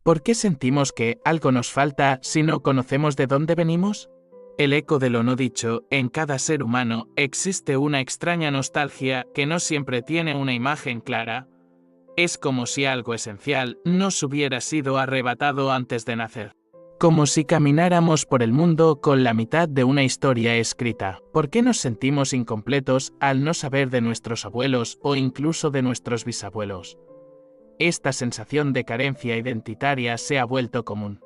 ¿Por qué sentimos que algo nos falta si no conocemos de dónde venimos? El eco de lo no dicho, en cada ser humano existe una extraña nostalgia que no siempre tiene una imagen clara. Es como si algo esencial nos hubiera sido arrebatado antes de nacer. Como si camináramos por el mundo con la mitad de una historia escrita. ¿Por qué nos sentimos incompletos al no saber de nuestros abuelos o incluso de nuestros bisabuelos? Esta sensación de carencia identitaria se ha vuelto común,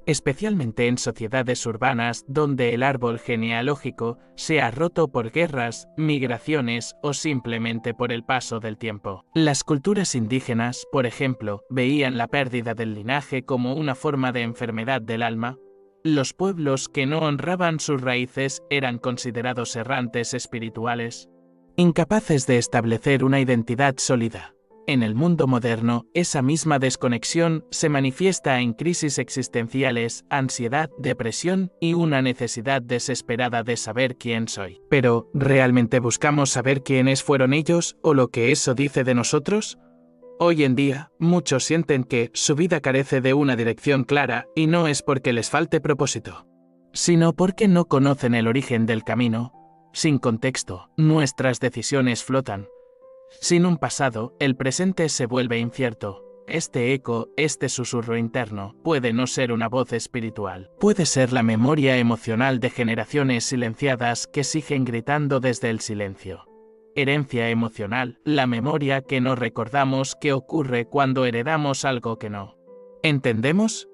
especialmente en sociedades urbanas donde el árbol genealógico se ha roto por guerras, migraciones o simplemente por el paso del tiempo. Las culturas indígenas, por ejemplo, veían la pérdida del linaje como una forma de enfermedad del alma. Los pueblos que no honraban sus raíces eran considerados errantes espirituales, incapaces de establecer una identidad sólida. En el mundo moderno, esa misma desconexión se manifiesta en crisis existenciales, ansiedad, depresión y una necesidad desesperada de saber quién soy. Pero, ¿realmente buscamos saber quiénes fueron ellos o lo que eso dice de nosotros? Hoy en día, muchos sienten que su vida carece de una dirección clara y no es porque les falte propósito, sino porque no conocen el origen del camino. Sin contexto, nuestras decisiones flotan. Sin un pasado, el presente se vuelve incierto. Este eco, este susurro interno, puede no ser una voz espiritual. Puede ser la memoria emocional de generaciones silenciadas que siguen gritando desde el silencio. Herencia emocional, la memoria que no recordamos que ocurre cuando heredamos algo que no entendemos.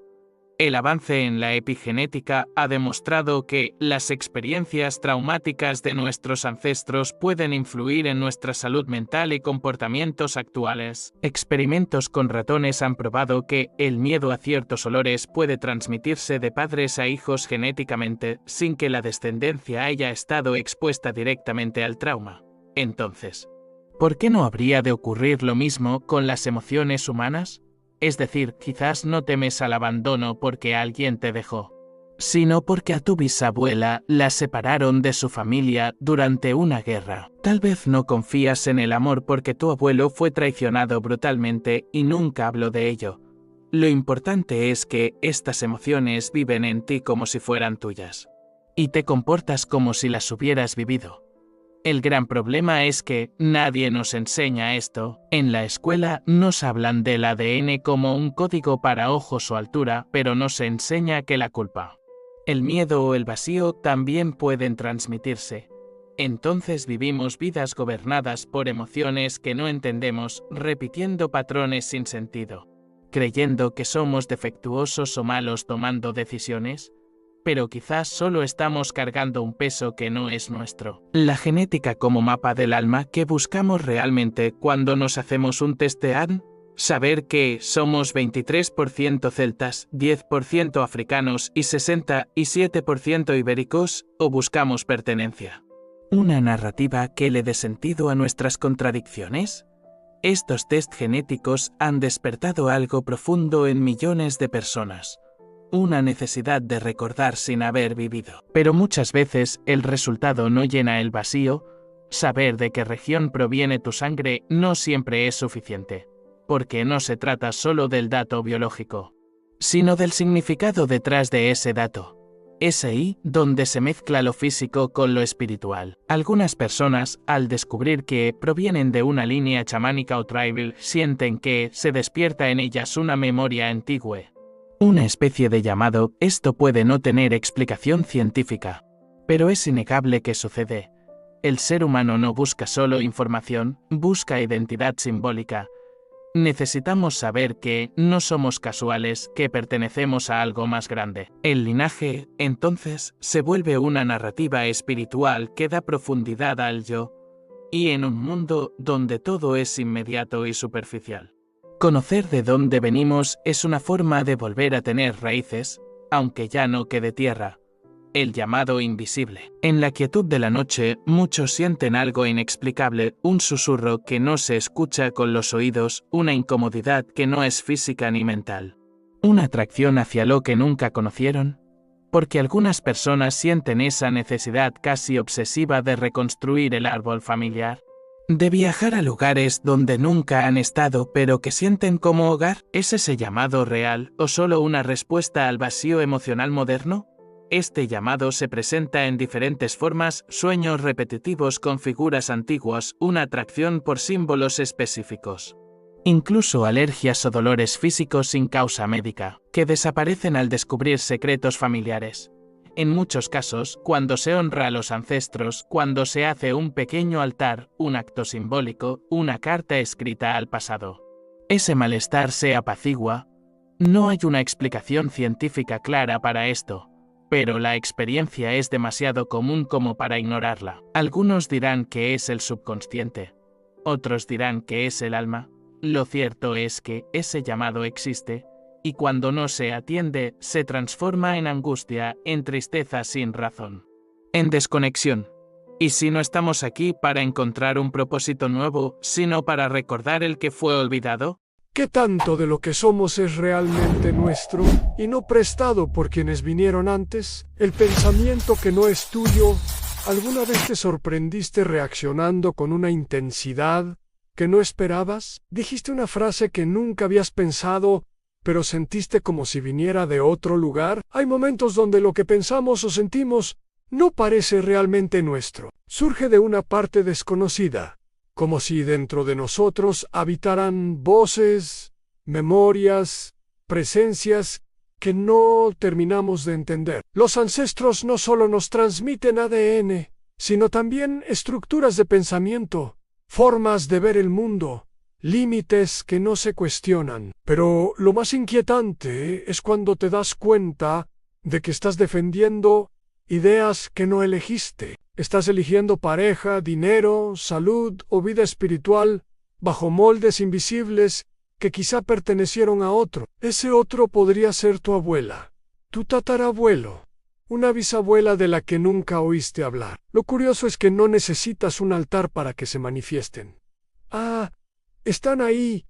El avance en la epigenética ha demostrado que las experiencias traumáticas de nuestros ancestros pueden influir en nuestra salud mental y comportamientos actuales. Experimentos con ratones han probado que el miedo a ciertos olores puede transmitirse de padres a hijos genéticamente sin que la descendencia haya estado expuesta directamente al trauma. Entonces, ¿por qué no habría de ocurrir lo mismo con las emociones humanas? Es decir, quizás no temes al abandono porque alguien te dejó, sino porque a tu bisabuela la separaron de su familia durante una guerra. Tal vez no confías en el amor porque tu abuelo fue traicionado brutalmente y nunca habló de ello. Lo importante es que estas emociones viven en ti como si fueran tuyas, y te comportas como si las hubieras vivido. El gran problema es que nadie nos enseña esto. En la escuela nos hablan del ADN como un código para ojos o altura, pero no se enseña que la culpa, el miedo o el vacío también pueden transmitirse. Entonces vivimos vidas gobernadas por emociones que no entendemos, repitiendo patrones sin sentido, creyendo que somos defectuosos o malos tomando decisiones. Pero quizás solo estamos cargando un peso que no es nuestro. La genética como mapa del alma que buscamos realmente cuando nos hacemos un test de ADN, saber que somos 23% celtas, 10% africanos y 67% ibéricos, o buscamos pertenencia. ¿Una narrativa que le dé sentido a nuestras contradicciones? Estos test genéticos han despertado algo profundo en millones de personas. Una necesidad de recordar sin haber vivido. Pero muchas veces el resultado no llena el vacío. Saber de qué región proviene tu sangre no siempre es suficiente, porque no se trata solo del dato biológico, sino del significado detrás de ese dato. Es ahí donde se mezcla lo físico con lo espiritual. Algunas personas, al descubrir que provienen de una línea chamánica o tribal, sienten que se despierta en ellas una memoria antigua. Una especie de llamado. Esto puede no tener explicación científica, pero es innegable que sucede. El ser humano no busca solo información, busca identidad simbólica. Necesitamos saber que no somos casuales, que pertenecemos a algo más grande. El linaje, entonces, se vuelve una narrativa espiritual que da profundidad al yo, y en un mundo donde todo es inmediato y superficial. Conocer de dónde venimos es una forma de volver a tener raíces, aunque ya no quede tierra. El llamado invisible. En la quietud de la noche, muchos sienten algo inexplicable, un susurro que no se escucha con los oídos, una incomodidad que no es física ni mental. Una atracción hacia lo que nunca conocieron. Porque algunas personas sienten esa necesidad casi obsesiva de reconstruir el árbol familiar. De viajar a lugares donde nunca han estado pero que sienten como hogar, ¿es ese llamado real o solo una respuesta al vacío emocional moderno? Este llamado se presenta en diferentes formas: sueños repetitivos con figuras antiguas, una atracción por símbolos específicos. Incluso alergias o dolores físicos sin causa médica, que desaparecen al descubrir secretos familiares. En muchos casos, cuando se honra a los ancestros, cuando se hace un pequeño altar, un acto simbólico, una carta escrita al pasado, ese malestar se apacigua. No hay una explicación científica clara para esto, pero la experiencia es demasiado común como para ignorarla. Algunos dirán que es el subconsciente, otros dirán que es el alma. Lo cierto es que ese llamado existe, y cuando no se atiende, se transforma en angustia, en tristeza sin razón, en desconexión. ¿Y si no estamos aquí para encontrar un propósito nuevo, sino para recordar el que fue olvidado? ¿Qué tanto de lo que somos es realmente nuestro y no prestado por quienes vinieron antes? El pensamiento que no es tuyo. ¿Alguna vez te sorprendiste reaccionando con una intensidad que no esperabas? ¿Dijiste una frase que nunca habías pensado, pero sentiste como si viniera de otro lugar? Hay momentos donde lo que pensamos o sentimos no parece realmente nuestro. Surge de una parte desconocida, como si dentro de nosotros habitaran voces, memorias, presencias que no terminamos de entender. Los ancestros no solo nos transmiten ADN, sino también estructuras de pensamiento, formas de ver el mundo, límites que no se cuestionan. Pero lo más inquietante es cuando te das cuenta de que estás defendiendo ideas que no elegiste. Estás eligiendo pareja, dinero, salud o vida espiritual bajo moldes invisibles que quizá pertenecieron a otro. Ese otro podría ser tu abuela, tu tatarabuelo, una bisabuela de la que nunca oíste hablar. Lo curioso es que no necesitas un altar para que se manifiesten. Están ahí,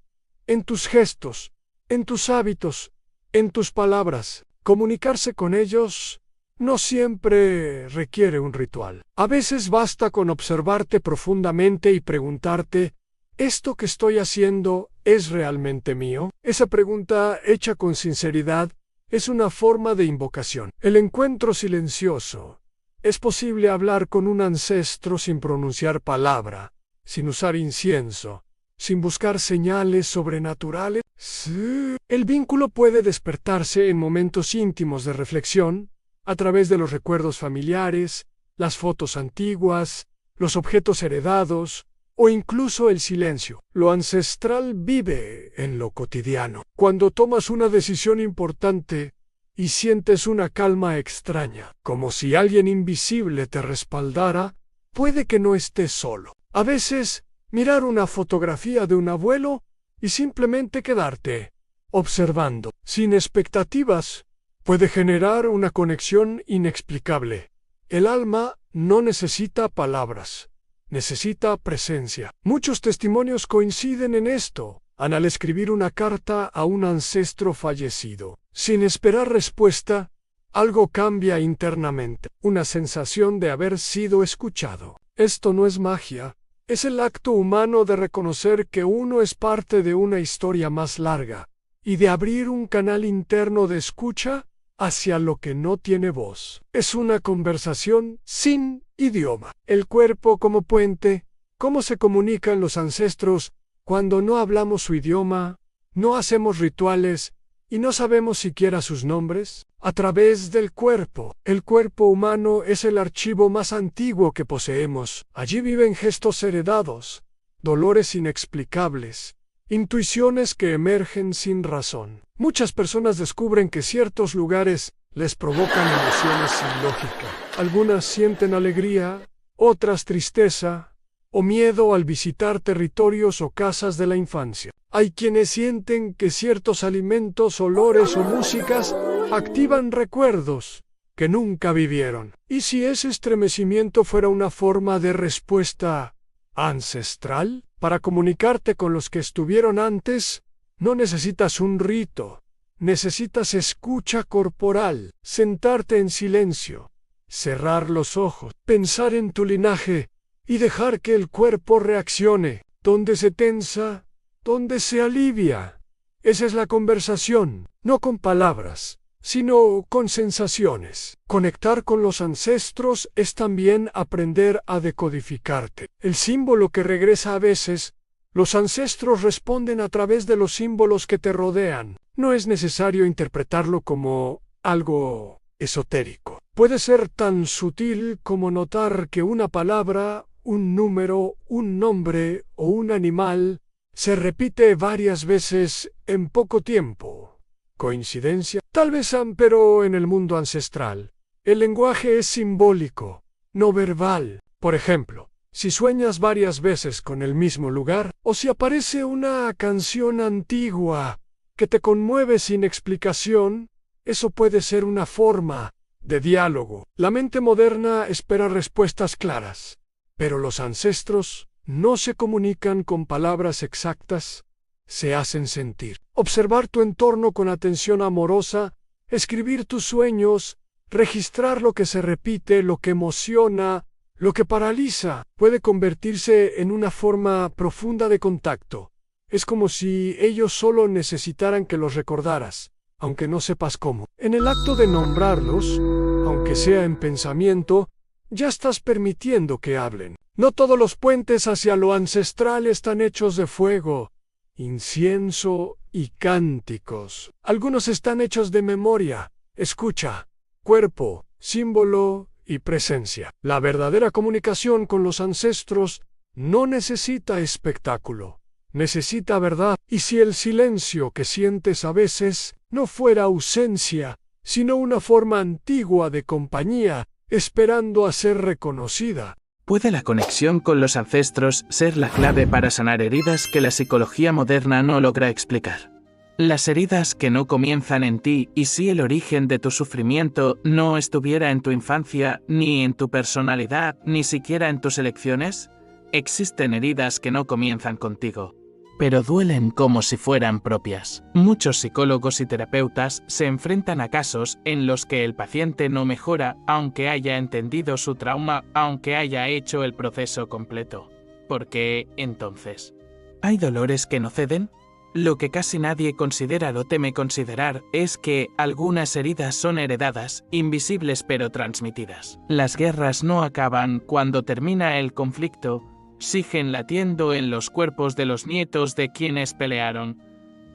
en tus gestos, en tus hábitos, en tus palabras. Comunicarse con ellos no siempre requiere un ritual. A veces basta con observarte profundamente y preguntarte: ¿esto que estoy haciendo es realmente mío? Esa pregunta, hecha con sinceridad, es una forma de invocación. El encuentro silencioso. Es posible hablar con un ancestro sin pronunciar palabra, sin usar incienso, sin buscar señales sobrenaturales. Sí. El vínculo puede despertarse en momentos íntimos de reflexión, a través de los recuerdos familiares, las fotos antiguas, los objetos heredados, o incluso el silencio. Lo ancestral vive en lo cotidiano. Cuando tomas una decisión importante y sientes una calma extraña, como si alguien invisible te respaldara, puede que no estés solo. A veces, mirar una fotografía de un abuelo y simplemente quedarte observando, sin expectativas, puede generar una conexión inexplicable. El alma no necesita palabras, necesita presencia. Muchos testimonios coinciden en esto. Al escribir una carta a un ancestro fallecido, sin esperar respuesta, algo cambia internamente, una sensación de haber sido escuchado. Esto no es magia. Es el acto humano de reconocer que uno es parte de una historia más larga y de abrir un canal interno de escucha hacia lo que no tiene voz. Es una conversación sin idioma. El cuerpo como puente. ¿Cómo se comunican los ancestros cuando no hablamos su idioma, no hacemos rituales y no sabemos siquiera sus nombres? A través del cuerpo. El cuerpo humano es el archivo más antiguo que poseemos. Allí viven gestos heredados, dolores inexplicables, intuiciones que emergen sin razón. Muchas personas descubren que ciertos lugares les provocan emociones sin lógica. Algunas sienten alegría, otras tristeza o miedo al visitar territorios o casas de la infancia. Hay quienes sienten que ciertos alimentos, olores o músicas activan recuerdos que nunca vivieron. ¿Y si ese estremecimiento fuera una forma de respuesta ancestral? Para comunicarte con los que estuvieron antes, no necesitas un rito, necesitas escucha corporal, sentarte en silencio, cerrar los ojos, pensar en tu linaje y dejar que el cuerpo reaccione, donde se tensa, donde se alivia. Esa es la conversación, no con palabras, sino con sensaciones. Conectar con los ancestros es también aprender a decodificarte. El símbolo que regresa a veces, los ancestros responden a través de los símbolos que te rodean. No es necesario interpretarlo como algo esotérico. Puede ser tan sutil como notar que una palabra, un número, un nombre o un animal se repite varias veces en poco tiempo. ¿Coincidencia? Tal vez, pero en el mundo ancestral, el lenguaje es simbólico, no verbal. Por ejemplo, si sueñas varias veces con el mismo lugar, o si aparece una canción antigua que te conmueve sin explicación, eso puede ser una forma de diálogo. La mente moderna espera respuestas claras, pero los ancestros no se comunican con palabras exactas, se hacen sentir. Observar tu entorno con atención amorosa, escribir tus sueños, registrar lo que se repite, lo que emociona, lo que paraliza, puede convertirse en una forma profunda de contacto. Es como si ellos solo necesitaran que los recordaras, aunque no sepas cómo. En el acto de nombrarlos, aunque sea en pensamiento, ya estás permitiendo que hablen. No todos los puentes hacia lo ancestral están hechos de fuego, incienso y cánticos. Algunos están hechos de memoria, escucha, cuerpo, símbolo y presencia. La verdadera comunicación con los ancestros no necesita espectáculo, necesita verdad. Y si el silencio que sientes a veces no fuera ausencia, sino una forma antigua de compañía, esperando a ser reconocida. ¿Puede la conexión con los ancestros ser la clave para sanar heridas que la psicología moderna no logra explicar? Las heridas que no comienzan en ti, y si el origen de tu sufrimiento no estuviera en tu infancia, ni en tu personalidad, ni siquiera en tus elecciones. Existen heridas que no comienzan contigo, pero duelen como si fueran propias. Muchos psicólogos y terapeutas se enfrentan a casos en los que el paciente no mejora aunque haya entendido su trauma, aunque haya hecho el proceso completo. ¿Por qué, entonces? ¿Hay dolores que no ceden? Lo que casi nadie considera o teme considerar es que algunas heridas son heredadas, invisibles pero transmitidas. Las guerras no acaban cuando termina el conflicto, siguen latiendo en los cuerpos de los nietos de quienes pelearon.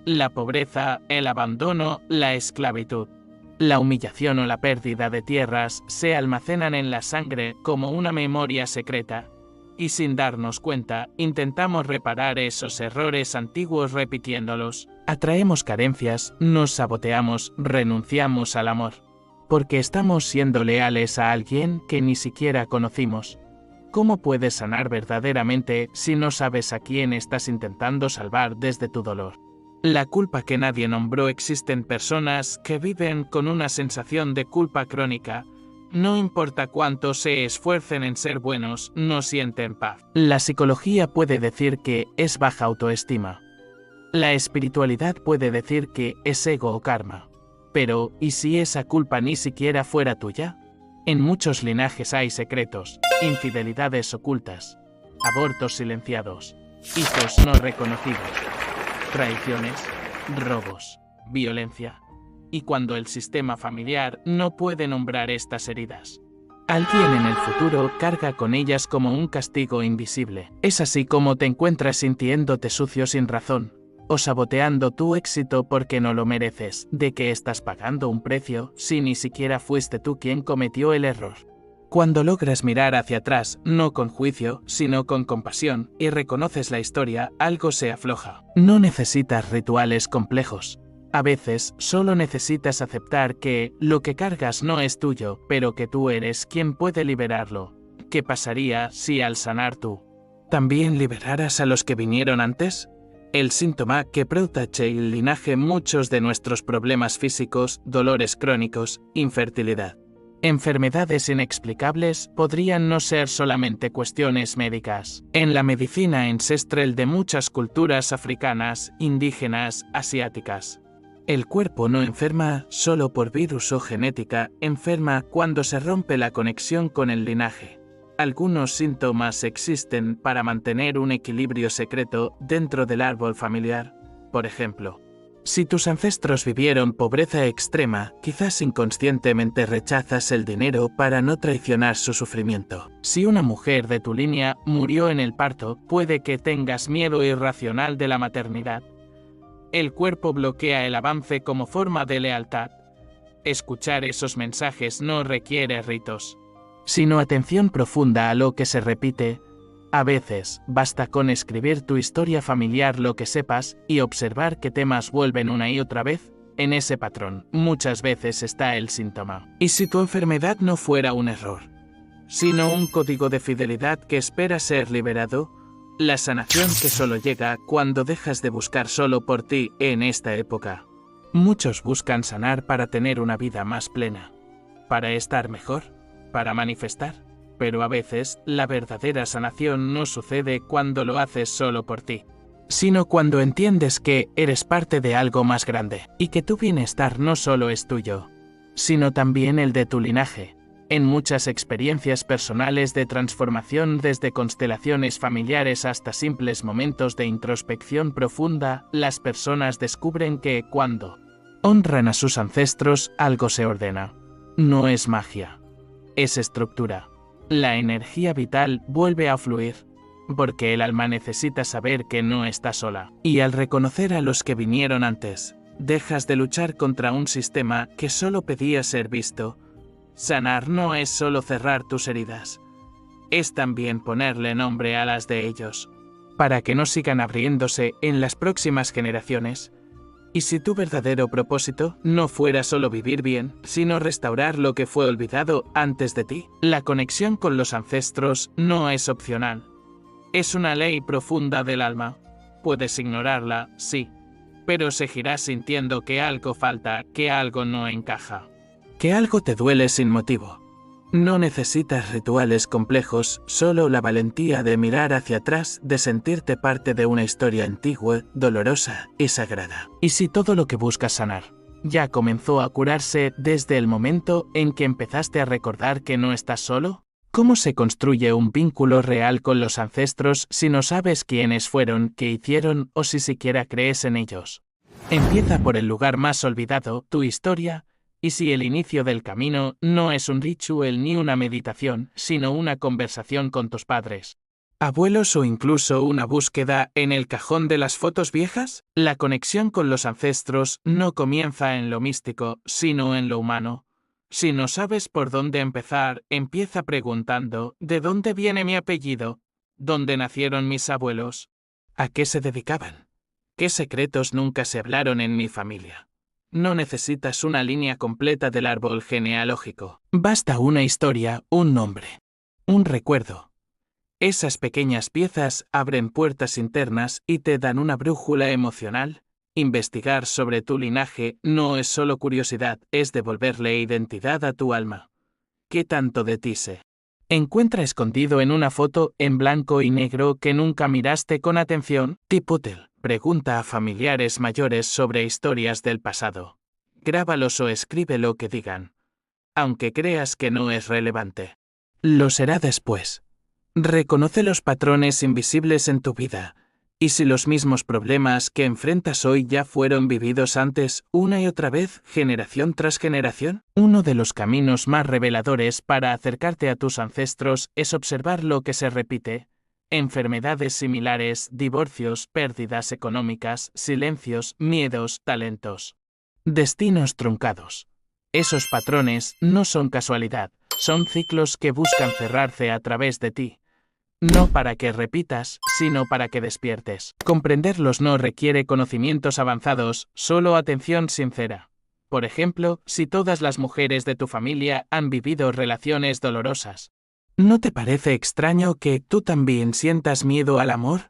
La pobreza, el abandono, la esclavitud, la humillación o la pérdida de tierras se almacenan en la sangre como una memoria secreta. Y sin darnos cuenta, intentamos reparar esos errores antiguos repitiéndolos. Atraemos carencias, nos saboteamos, renunciamos al amor. Porque estamos siendo leales a alguien que ni siquiera conocimos. ¿Cómo puedes sanar verdaderamente si no sabes a quién estás intentando salvar desde tu dolor? La culpa que nadie nombró. Existen personas que viven con una sensación de culpa crónica. No importa cuánto se esfuercen en ser buenos, no sienten paz. La psicología puede decir que es baja autoestima. La espiritualidad puede decir que es ego o karma. Pero, ¿y si esa culpa ni siquiera fuera tuya? En muchos linajes hay secretos, infidelidades ocultas, abortos silenciados, hijos no reconocidos, traiciones, robos, violencia. Y cuando el sistema familiar no puede nombrar estas heridas, alguien en el futuro carga con ellas como un castigo invisible. Es así como te encuentras sintiéndote sucio sin razón, o saboteando tu éxito porque no lo mereces, de que estás pagando un precio si ni siquiera fuiste tú quien cometió el error. Cuando logras mirar hacia atrás, no con juicio, sino con compasión, y reconoces la historia, algo se afloja. No necesitas rituales complejos. A veces, solo necesitas aceptar que lo que cargas no es tuyo, pero que tú eres quien puede liberarlo. ¿Qué pasaría si al sanar tú también liberaras a los que vinieron antes? El síntoma que protege el linaje muchos de nuestros problemas físicos, dolores crónicos, infertilidad, enfermedades inexplicables podrían no ser solamente cuestiones médicas. En la medicina ancestral de muchas culturas africanas, indígenas, asiáticas, el cuerpo no enferma solo por virus o genética, enferma cuando se rompe la conexión con el linaje. Algunos síntomas existen para mantener un equilibrio secreto dentro del árbol familiar. Por ejemplo, si tus ancestros vivieron pobreza extrema, quizás inconscientemente rechazas el dinero para no traicionar su sufrimiento. Si una mujer de tu línea murió en el parto, puede que tengas miedo irracional de la maternidad. El cuerpo bloquea el avance como forma de lealtad. Escuchar esos mensajes no requiere ritos, sino atención profunda a lo que se repite. A veces, basta con escribir tu historia familiar lo que sepas y observar qué temas vuelven una y otra vez. En ese patrón, muchas veces está el síntoma. ¿Y si tu enfermedad no fuera un error, sino un código de fidelidad que espera ser liberado? La sanación que solo llega cuando dejas de buscar solo por ti en esta época. Muchos buscan sanar para tener una vida más plena, para estar mejor, para manifestar. Pero a veces, la verdadera sanación no sucede cuando lo haces solo por ti, sino cuando entiendes que eres parte de algo más grande, y que tu bienestar no solo es tuyo, sino también el de tu linaje. En muchas experiencias personales de transformación, desde constelaciones familiares hasta simples momentos de introspección profunda, las personas descubren que cuando honran a sus ancestros, algo se ordena. No es magia, es estructura. La energía vital vuelve a fluir, porque el alma necesita saber que no está sola. Y al reconocer a los que vinieron antes, dejas de luchar contra un sistema que solo pedía ser visto. Sanar no es solo cerrar tus heridas, es también ponerle nombre a las de ellos, para que no sigan abriéndose en las próximas generaciones. Y si tu verdadero propósito no fuera solo vivir bien, sino restaurar lo que fue olvidado antes de ti, la conexión con los ancestros no es opcional. Es una ley profunda del alma. Puedes ignorarla, sí, pero seguirás sintiendo que algo falta, que algo no encaja, que algo te duele sin motivo. No necesitas rituales complejos, solo la valentía de mirar hacia atrás, de sentirte parte de una historia antigua, dolorosa y sagrada. Y si todo lo que buscas sanar ya comenzó a curarse desde el momento en que empezaste a recordar que no estás solo, ¿cómo se construye un vínculo real con los ancestros si no sabes quiénes fueron, qué hicieron o si siquiera crees en ellos? Empieza por el lugar más olvidado, tu historia. Y si el inicio del camino no es un ritual ni una meditación, sino una conversación con tus padres, abuelos o incluso una búsqueda en el cajón de las fotos viejas, la conexión con los ancestros no comienza en lo místico, sino en lo humano. Si no sabes por dónde empezar, empieza preguntando: ¿de dónde viene mi apellido? ¿Dónde nacieron mis abuelos? ¿A qué se dedicaban? ¿Qué secretos nunca se hablaron en mi familia? No necesitas una línea completa del árbol genealógico. Basta una historia, un nombre, un recuerdo. Esas pequeñas piezas abren puertas internas y te dan una brújula emocional. Investigar sobre tu linaje no es solo curiosidad, es devolverle identidad a tu alma. ¿Qué tanto de ti se encuentra escondido en una foto en blanco y negro que nunca miraste con atención? Tiputel. Pregunta a familiares mayores sobre historias del pasado. Grábalos o escribe lo que digan, aunque creas que no es relevante. Lo será después. Reconoce los patrones invisibles en tu vida, y si los mismos problemas que enfrentas hoy ya fueron vividos antes, una y otra vez, generación tras generación. Uno de los caminos más reveladores para acercarte a tus ancestros es observar lo que se repite. Enfermedades similares, divorcios, pérdidas económicas, silencios, miedos, talentos, destinos truncados. Esos patrones no son casualidad, son ciclos que buscan cerrarse a través de ti. No para que repitas, sino para que despiertes. Comprenderlos no requiere conocimientos avanzados, solo atención sincera. Por ejemplo, si todas las mujeres de tu familia han vivido relaciones dolorosas, ¿no te parece extraño que tú también sientas miedo al amor?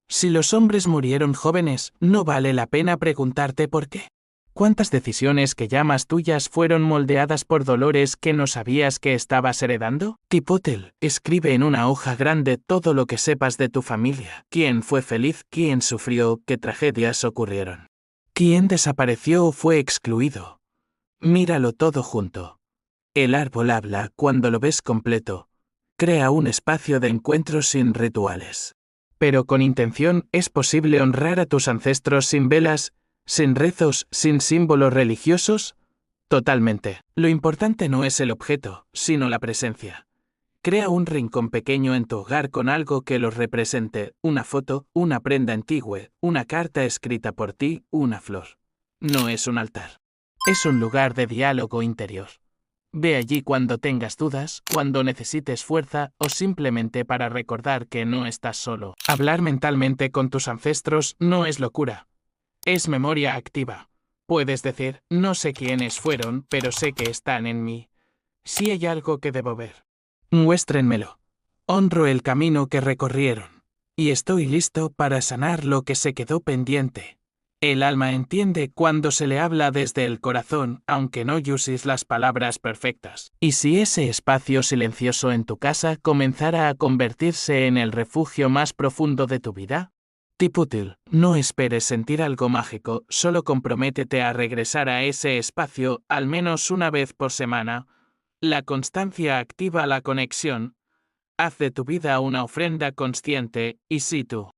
Si los hombres murieron jóvenes, ¿no vale la pena preguntarte por qué? ¿Cuántas decisiones que llamas tuyas fueron moldeadas por dolores que no sabías que estabas heredando? Tiputel, escribe en una hoja grande todo lo que sepas de tu familia. ¿Quién fue feliz? ¿Quién sufrió? ¿Qué tragedias ocurrieron? ¿Quién desapareció o fue excluido? Míralo todo junto. El árbol habla cuando lo ves completo. crea un espacio de encuentro sin rituales. Pero con intención es posible honrar a tus ancestros sin velas, sin rezos, sin símbolos religiosos. Totalmente. Lo importante no es el objeto, sino la presencia. Crea un rincón pequeño en tu hogar con algo que los represente, una foto, una prenda antigua, una carta escrita por ti, una flor. No es un altar. Es un lugar de diálogo interior. Ve allí cuando tengas dudas, cuando necesites fuerza o simplemente para recordar que no estás solo. Hablar mentalmente con tus ancestros no es locura. Es memoria activa. Puedes decir, no sé quiénes fueron, pero sé que están en mí. Si hay algo que debo ver, muéstrenmelo. Honro el camino que recorrieron. Y estoy listo para sanar lo que se quedó pendiente. El alma entiende cuando se le habla desde el corazón, aunque no uses las palabras perfectas. ¿Y si ese espacio silencioso en tu casa comenzara a convertirse en el refugio más profundo de tu vida? Tipútil, no esperes sentir algo mágico, solo comprométete a regresar a ese espacio al menos una vez por semana. La constancia activa la conexión. Haz de tu vida una ofrenda consciente, y si tu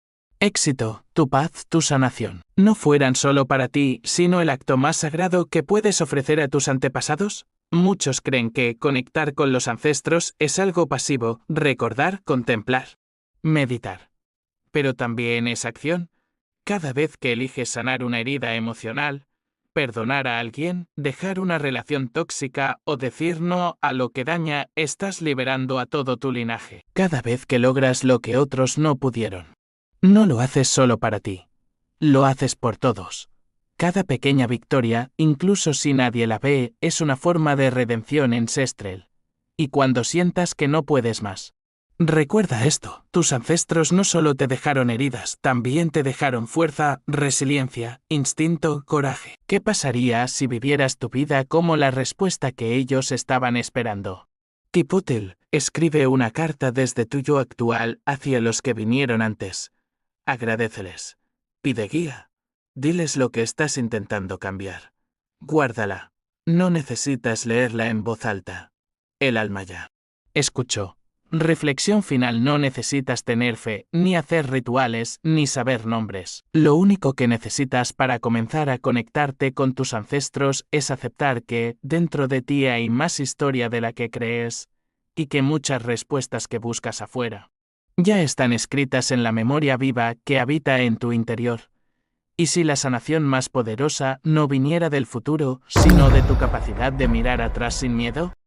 éxito, tu paz, tu sanación, no fueran solo para ti, sino el acto más sagrado que puedes ofrecer a tus antepasados. Muchos creen que conectar con los ancestros es algo pasivo, recordar, contemplar, meditar. Pero también es acción. Cada vez que eliges sanar una herida emocional, perdonar a alguien, dejar una relación tóxica o decir no a lo que daña, estás liberando a todo tu linaje. Cada vez que logras lo que otros no pudieron, no lo haces solo para ti. Lo haces por todos. Cada pequeña victoria, incluso si nadie la ve, es una forma de redención ancestral. Y cuando sientas que no puedes más, recuerda esto, tus ancestros no solo te dejaron heridas, también te dejaron fuerza, resiliencia, instinto, coraje. ¿Qué pasaría si vivieras tu vida como la respuesta que ellos estaban esperando? Tipútil, escribe una carta desde tu yo actual hacia los que vinieron antes. Agradéceles. Pide guía. Diles lo que estás intentando cambiar. Guárdala. No necesitas leerla en voz alta. El alma ya escuchó. Reflexión final: no necesitas tener fe, ni hacer rituales, ni saber nombres. Lo único que necesitas para comenzar a conectarte con tus ancestros es aceptar que, dentro de ti hay más historia de la que crees, y que muchas respuestas que buscas afuera ya están escritas en la memoria viva que habita en tu interior. ¿Y si la sanación más poderosa no viniera del futuro, sino de tu capacidad de mirar atrás sin miedo?